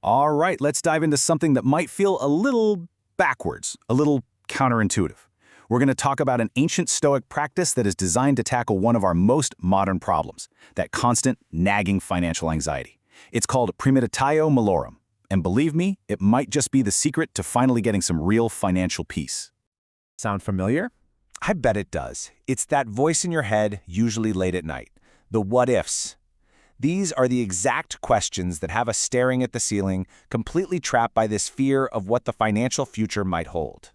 All right, let's dive into something that might feel a little backwards, a little counterintuitive. We're going to talk about an ancient Stoic practice that is designed to tackle one of our most modern problems, that constant, nagging financial anxiety. It's called Premeditatio Malorum. And believe me, it might just be the secret to finally getting some real financial peace. Sound familiar? I bet it does. It's that voice in your head, usually late at night. The what-ifs. These are the exact questions that have us staring at the ceiling, completely trapped by this fear of what the financial future might hold.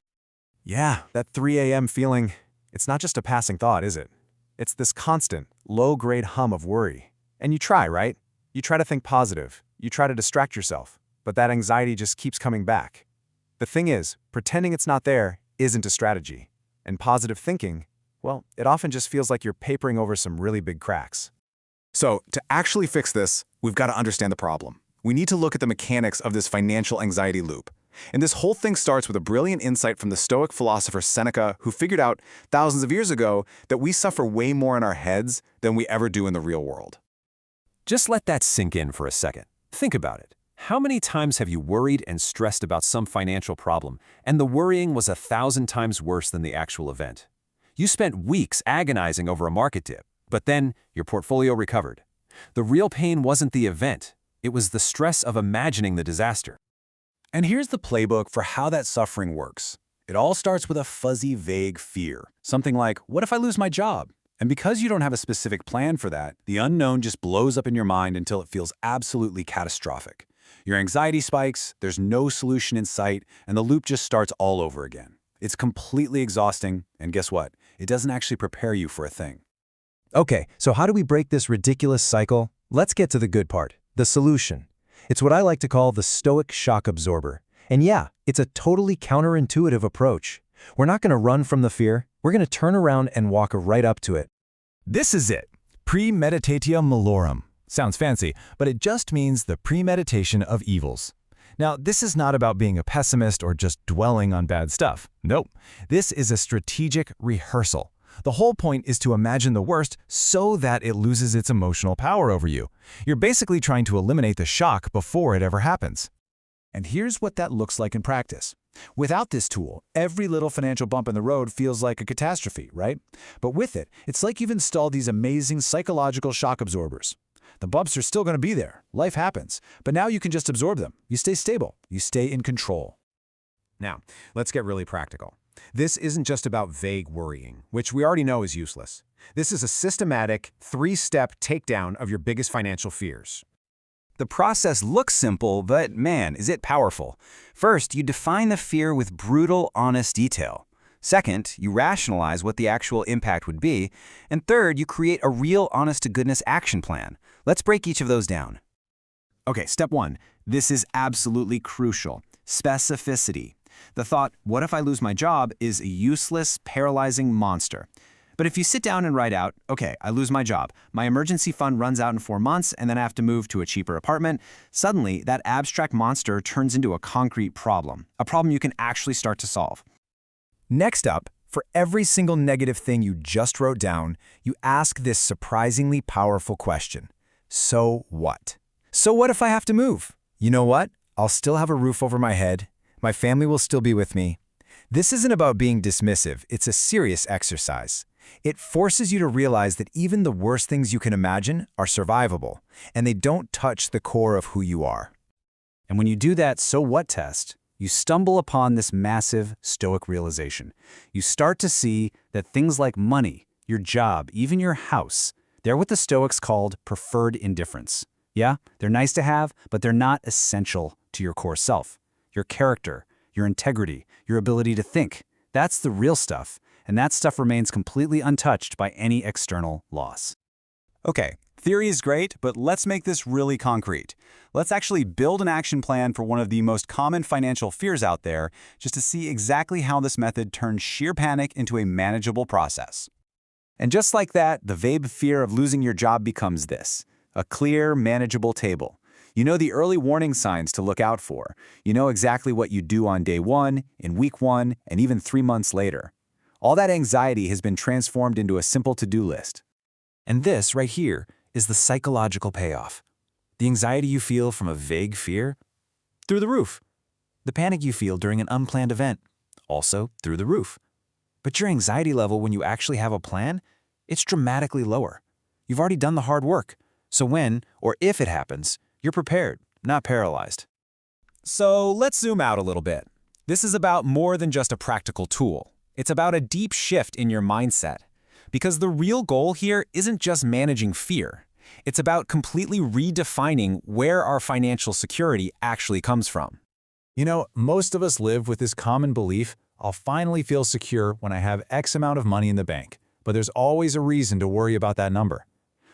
Yeah, that 3 a.m. feeling, it's not just a passing thought, is it? It's this constant, low-grade hum of worry. And you try, right? You try to think positive. You try to distract yourself. But that anxiety just keeps coming back. The thing is, pretending it's not there isn't a strategy. And positive thinking, well, it often just feels like you're papering over some really big cracks. So, to actually fix this, we've got to understand the problem. We need to look at the mechanics of this financial anxiety loop. And this whole thing starts with a brilliant insight from the Stoic philosopher Seneca, who figured out thousands of years ago that we suffer way more in our heads than we ever do in the real world. Just let that sink in for a second. Think about it. How many times have you worried and stressed about some financial problem, and the worrying was 1,000 times worse than the actual event? You spent weeks agonizing over a market dip, but then your portfolio recovered. The real pain wasn't the event. It was the stress of imagining the disaster. And here's the playbook for how that suffering works. It all starts with a fuzzy, vague fear. Something like, what if I lose my job? And because you don't have a specific plan for that, the unknown just blows up in your mind until it feels absolutely catastrophic. Your anxiety spikes, there's no solution in sight, and the loop just starts all over again. It's completely exhausting, and guess what? It doesn't actually prepare you for a thing. Okay, so how do we break this ridiculous cycle? Let's get to the good part, the solution. It's what I like to call the Stoic shock absorber. And yeah, it's a totally counterintuitive approach. We're not going to run from the fear. We're going to turn around and walk right up to it. This is it. Premeditatio Malorum. Sounds fancy, but it just means the premeditation of evils. Now, this is not about being a pessimist or just dwelling on bad stuff. Nope. This is a strategic rehearsal. The whole point is to imagine the worst so that it loses its emotional power over you. You're basically trying to eliminate the shock before it ever happens. And here's what that looks like in practice. Without this tool, every little financial bump in the road feels like a catastrophe, right? But with it, it's like you've installed these amazing psychological shock absorbers. The bumps are still going to be there. Life happens. But now you can just absorb them. You stay stable. You stay in control. Now, let's get really practical. This isn't just about vague worrying, which we already know is useless. This is a systematic, 3-step takedown of your biggest financial fears. The process looks simple, but man, is it powerful. First, you define the fear with brutal, honest detail. Second, you rationalize what the actual impact would be. And third, you create a real honest-to-goodness action plan. Let's break each of those down. Okay, step 1. This is absolutely crucial. Specificity. The thought, what if I lose my job, is a useless, paralyzing monster. But if you sit down and write out, okay, I lose my job, my emergency fund runs out in 4 months, and then I have to move to a cheaper apartment, suddenly that abstract monster turns into a concrete problem, a problem you can actually start to solve. Next up, for every single negative thing you just wrote down, you ask this surprisingly powerful question. So what? So what if I have to move? You know what? I'll still have a roof over my head. My family will still be with me. This isn't about being dismissive. It's a serious exercise. It forces you to realize that even the worst things you can imagine are survivable, and they don't touch the core of who you are. And when you do that so what test, you stumble upon this massive Stoic realization. You start to see that things like money, your job, even your house, they're what the Stoics called preferred indifference. Yeah, they're nice to have, but they're not essential to your core self. Your character, your integrity, your ability to think. That's the real stuff, and that stuff remains completely untouched by any external loss. Okay, theory is great, but let's make this really concrete. Let's actually build an action plan for one of the most common financial fears out there, just to see exactly how this method turns sheer panic into a manageable process. And just like that, the vague fear of losing your job becomes this: a clear, manageable table. You know the early warning signs to look out for. You know exactly what you do on day 1, in week 1, and even 3 months later. All that anxiety has been transformed into a simple to-do list. And this right here is the psychological payoff. The anxiety you feel from a vague fear, through the roof. The panic you feel during an unplanned event, also through the roof. But your anxiety level when you actually have a plan, it's dramatically lower. You've already done the hard work. So when, or if it happens, you're prepared, not paralyzed. So let's zoom out a little bit. This is about more than just a practical tool. It's about a deep shift in your mindset. Because the real goal here isn't just managing fear. It's about completely redefining where our financial security actually comes from. You know, most of us live with this common belief, I'll finally feel secure when I have X amount of money in the bank, but there's always a reason to worry about that number.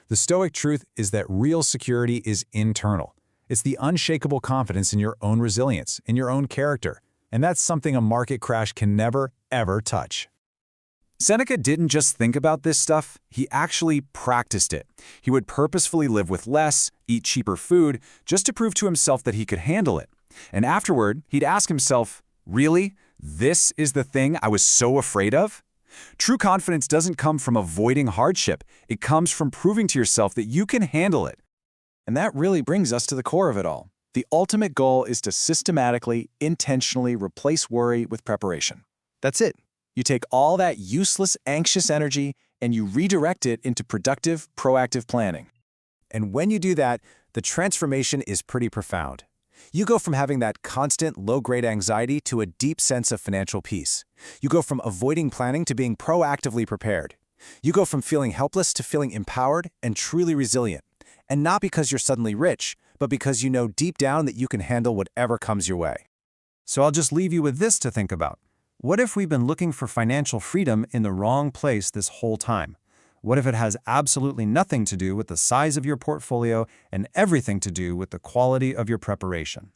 The Stoic truth is that real security is internal. It's the unshakable confidence in your own resilience, in your own character, and that's something a market crash can never, ever touch. Seneca didn't just think about this stuff, he actually practiced it. He would purposefully live with less, eat cheaper food, just to prove to himself that he could handle it. And afterward, he'd ask himself, really? This is the thing I was so afraid of? True confidence doesn't come from avoiding hardship. It comes from proving to yourself that you can handle it. And that really brings us to the core of it all. The ultimate goal is to systematically, intentionally replace worry with preparation. That's it. You take all that useless, anxious energy and you redirect it into productive, proactive planning. And when you do that, the transformation is pretty profound. You go from having that constant, low-grade anxiety to a deep sense of financial peace. You go from avoiding planning to being proactively prepared. You go from feeling helpless to feeling empowered and truly resilient. And not because you're suddenly rich, but because you know deep down that you can handle whatever comes your way. So I'll just leave you with this to think about. What if we've been looking for financial freedom in the wrong place this whole time? What if it has absolutely nothing to do with the size of your portfolio and everything to do with the quality of your preparation?